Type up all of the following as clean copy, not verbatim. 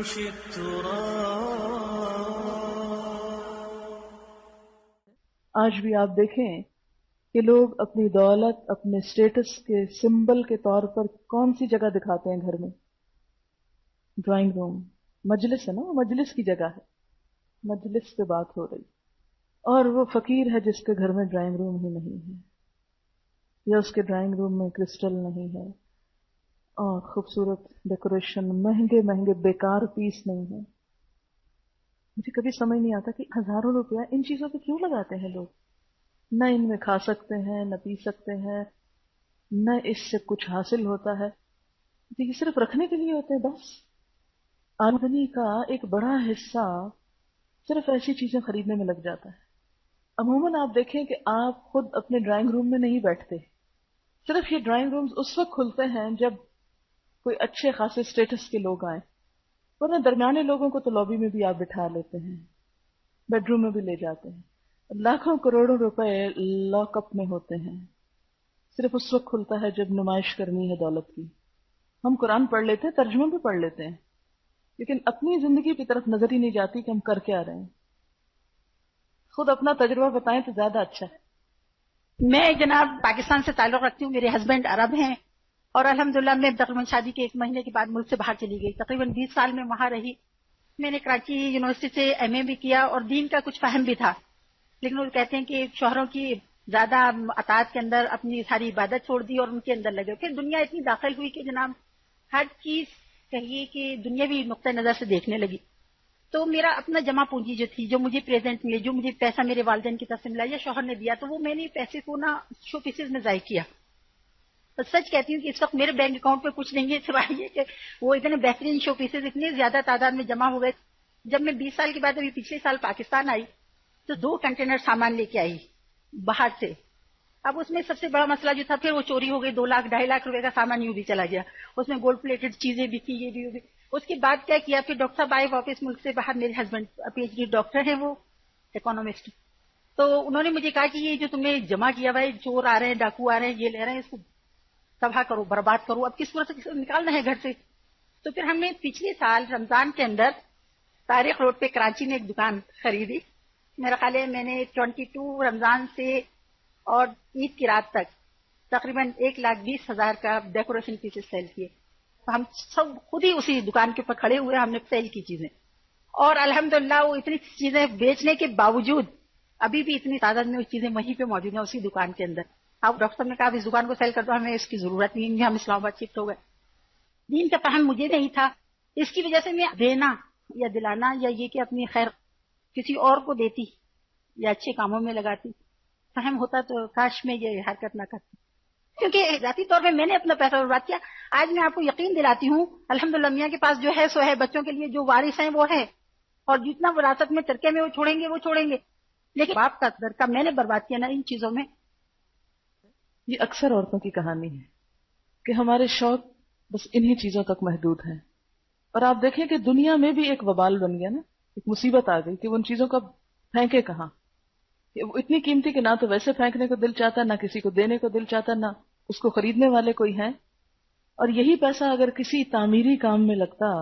يمشي التراب. آج بھی آپ دیکھیں کہ لوگ اپنی دولت اپنے سٹیٹس کے سمبل کے طور پر کون سی جگہ دکھاتے ہیں گھر میں؟ Drawing room. مجلس ہے نا، وہ مجلس کی جگہ ہے، مجلس پہ بات ہو رہی. اور وہ فقیر ہے جس کے گھر میں ڈرائنگ روم ہی نہیں ہے، یا اس کے ڈرائنگ روم میں کرسٹل نہیں ہے اور خوبصورت ڈیکوریشن، مہنگے مہنگے بیکار پیس نہیں ہے. مجھے کبھی سمجھ نہیں آتا کہ ہزاروں روپیہ ان چیزوں پہ کیوں لگاتے ہیں لوگ. نہ ان میں کھا سکتے ہیں، نہ پی سکتے ہیں، نہ اس سے کچھ حاصل ہوتا ہے. یہ صرف رکھنے کے لیے ہوتے ہیں بس. آمدنی کا ایک بڑا حصہ صرف ایسی چیزیں خریدنے میں لگ جاتا ہے. عموماً آپ دیکھیں کہ آپ خود اپنے ڈرائنگ روم میں نہیں بیٹھتے. صرف یہ ڈرائنگ رومز اس وقت کھلتے ہیں جب کوئی اچھے خاصے سٹیٹس کے لوگ آئیں، ورنہ درمیانے لوگوں کو تو لابی میں بھی آپ بٹھا لیتے ہیں، بیڈ روم میں بھی لے جاتے ہیں. لاکھوں کروڑوں روپے لاک اپ میں ہوتے ہیں. صرف اس وقت کھلتا ہے جب نمائش کرنی ہے دولت کی. ہم قرآن پڑھ لیتے ہیں، ترجمہ بھی پڑھ لیتے ہیں، لیکن اپنی زندگی کی طرف نظر ہی نہیں جاتی کہ ہم کر کیا رہے ہیں. خود اپنا تجربہ بتائیں تو زیادہ اچھا ہے. میں جناب پاکستان سے تعلق رکھتی ہوں، میرے ہسبینڈ عرب ہیں، اور الحمدللہ میں تقریباً شادی کے 1 مہینے کے بعد ملک سے باہر چلی گئی. تقریباً 20 سال میں وہاں رہی. میں نے کراچی یونیورسٹی سے ایم اے بھی کیا اور دین کا کچھ فہم بھی تھا، لیکن وہ کہتے ہیں کہ شوہروں کی زیادہ اطاعت کے اندر اپنی ساری عبادت چھوڑ دی اور ان کے اندر لگے. پھر دنیا اتنی داخل ہوئی کہ جناب ہر چیز کہیے کہ دنیاوی نقطہ نظر سے دیکھنے لگی. تو میرا اپنا جمع پونجی جو تھی، جو مجھے پریزنٹ ملے، جو مجھے پیسہ میرے والدین کی طرف سے ملا یا شوہر نے دیا، تو وہ میں نے پیسے کو نا شو پیسز میں ضائع کیا. سچ کہتی ہوں کہ اس وقت میرے بینک اکاؤنٹ پہ کچھ نہیں ہے سوائے یہ کہ وہ اتنے بہترین شو پیسز اتنے زیادہ تعداد میں جمع ہوئے. جب میں 20 سال کے بعد ابھی پچھلے سال پاکستان آئی تو 2 کنٹینر سامان لے کے آئی باہر سے. اب اس میں سب سے بڑا مسئلہ جو تھا پھر وہ چوری ہو گئی. 2 لاکھ 2.5 لاکھ روپے کا سامان یوں بھی چلا گیا. اس میں گولڈ پلیٹڈ چیزیں بھی تھی، یہ بھی ہوگی. اس کے بعد کیا کیا، پھر ڈاکٹر صاحب آئے واپس ملک سے باہر. میرے husband P H D doctor ہیں، وہ اکانومسٹ. تو انہوں نے مجھے کہا کہ یہ جو تم نے جمع کیا ہوا ہے، چور آ رہے ہیں، ڈاکو آ رہے ہیں، یہ لے رہے ہیں، اس کو تباہ کرو، برباد کرو. اب کس صورت سے نکالنا ہے گھر سے. تو پھر ہم نے پچھلے سال رمضان کے اندر تاریخ روڈ پہ کراچی میں ایک دکان خریدی. میرا خیال ہے میں نے 22 رمضان سے اور عید کی رات تک تقریباً 1,20,000 کا ڈیکوریشن پیسز سیل کیے. ہم سب خود ہی اسی دکان کے اوپر کھڑے ہوئے، ہم نے سیل کی چیزیں، اور الحمدللہ وہ اتنی چیزیں بیچنے کے باوجود ابھی بھی اتنی تعداد میں وہ چیزیں وہیں پہ موجود ہیں اسی دکان کے اندر. اب ڈاکٹر صاحب نے کہا اس دکان کو سیل کر دو، ہمیں اس کی ضرورت نہیں ہے، ہم اسلام آباد شفٹ ہو گئے. دین کا فہم مجھے نہیں تھا، اس کی وجہ سے میں دینا یا دلانا یا یہ کہ اپنی خیر کسی اور کو دیتی یا اچھے کاموں میں لگاتی. فہم ہوتا تو کاش میں یہ حرکت نہ کرتی، کیونکہ ذاتی طور پہ میں نے اپنا پیسہ برباد کیا. آج میں آپ کو یقین دلاتی ہوں الحمدللہ میاں کے پاس جو ہے سو ہے، بچوں کے لیے جو وارث ہیں وہ ہے، اور جتنا وراثت میں ترکے میں وہ چھوڑیں گے وہ چھوڑیں گے. لیکن باپ کا درکا میں نے برباد کیا نا ان چیزوں میں. یہ اکثر عورتوں کی کہانی ہے کہ ہمارے شوق بس انہی چیزوں تک محدود ہیں. اور آپ دیکھیں کہ دنیا میں بھی ایک وبال بن گیا نا، ایک مصیبت آ گئی کہ وہ ان چیزوں کا پھینکے کہاں. وہ اتنی قیمتی کہ نہ تو ویسے پھینکنے کو دل چاہتا، نہ کسی کو دینے کو دل چاہتا، نہ اس کو خریدنے والے کوئی ہیں. اور یہی پیسہ اگر کسی تعمیری کام میں لگتا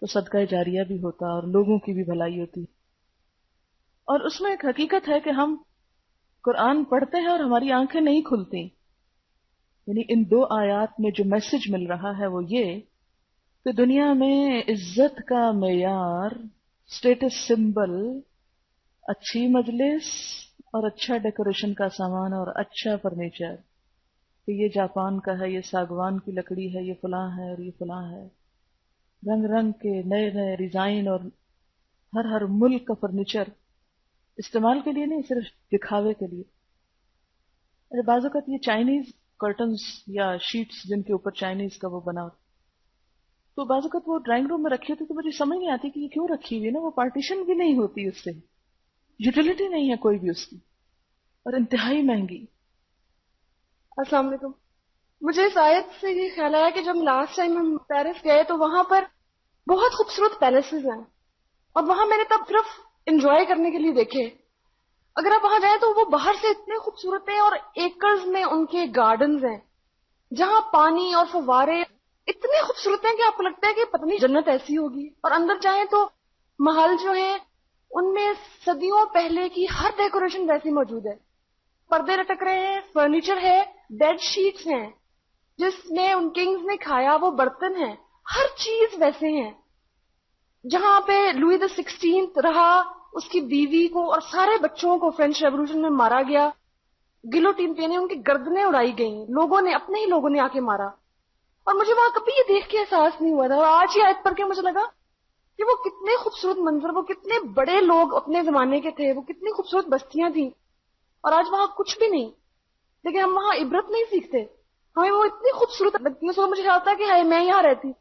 تو صدقہ جاریہ بھی ہوتا اور لوگوں کی بھی بھلائی ہوتی. اور اس میں ایک حقیقت ہے کہ ہم قرآن پڑھتے ہیں اور ہماری آنکھیں نہیں کھلتی. یعنی ان 2 آیات میں جو میسج مل رہا ہے وہ یہ کہ دنیا میں عزت کا معیار، سٹیٹس سمبل، اچھی مجلس اور اچھا ڈیکوریشن کا سامان اور اچھا فرنیچر، کہ یہ جاپان کا ہے، یہ ساگوان کی لکڑی ہے، یہ فلاں ہے اور یہ فلاں ہے، رنگ رنگ کے نئے نئے ڈیزائن، اور ہر ملک کا فرنیچر استعمال کے لیے نہیں، صرف دکھاوے کے لیے. بعض اوقات یہ چائنیز کرٹنز یا شیٹس جن کے اوپر چائنیز کا وہ بنا، تو بعض اوقات وہ ڈرائنگ روم میں رکھی ہوتی تو مجھے سمجھ نہیں آتی کہ یہ کیوں رکھی ہوئی ہے نا. وہ پارٹیشن بھی نہیں ہوتی، اس سے یوٹیلٹی نہیں ہے کوئی بھی اس کی، اور انتہائی مہنگی. السلام علیکم. مجھے اس آیت سے یہ خیال آیا کہ جب لاسٹ ٹائم ہم پیرس گئے تو وہاں پر بہت خوبصورت پیلسز ہیں، اور وہاں میں نے تب صرف انجوائے کرنے کے لیے دیکھے. اگر آپ وہاں جائیں تو وہ باہر سے اتنے خوبصورت ہیں، اور ایکرز میں ان کے گارڈنز ہیں جہاں پانی اور فوارے اتنے خوبصورت ہیں کہ آپ کو لگتا ہے کہ پتہ نہیں جنت ایسی ہوگی. اور اندر جائیں تو محل جو ہیں ان میں صدیوں پہلے کی ہر ڈیکوریشن ویسی موجود ہے. پردے لٹک رہے ہیں, فرنیچر ہے, بیڈ شیٹس ہیں جس میں ان کنگز نے کھایا, وہ برتن ہیں, ہر چیز ویسے ہیں. جہاں پہ لوئی دی 16 رہا, اس کی بیوی کو اور سارے بچوں کو فرینچ ریولوشن میں مارا گیا, گلوٹین پہ ان کی گردنیں اڑائی گئیں, لوگوں نے, اپنے ہی لوگوں نے آ کے مارا. اور مجھے وہاں کبھی یہ دیکھ کے احساس نہیں ہوا تھا, اور آج ہی آیت پڑھ کے مجھے لگا کہ وہ کتنے خوبصورت منظر, وہ کتنے بڑے لوگ اپنے زمانے کے تھے, وہ کتنی خوبصورت بستیاں تھیں. اور آج وہاں کچھ بھی نہیں, لیکن ہم وہاں عبرت نہیں سیکھتے. ہمیں وہ اتنی خوبصورت لگتی ہے, سو مجھے خیال تھا کہ ہائے میں یہاں رہتی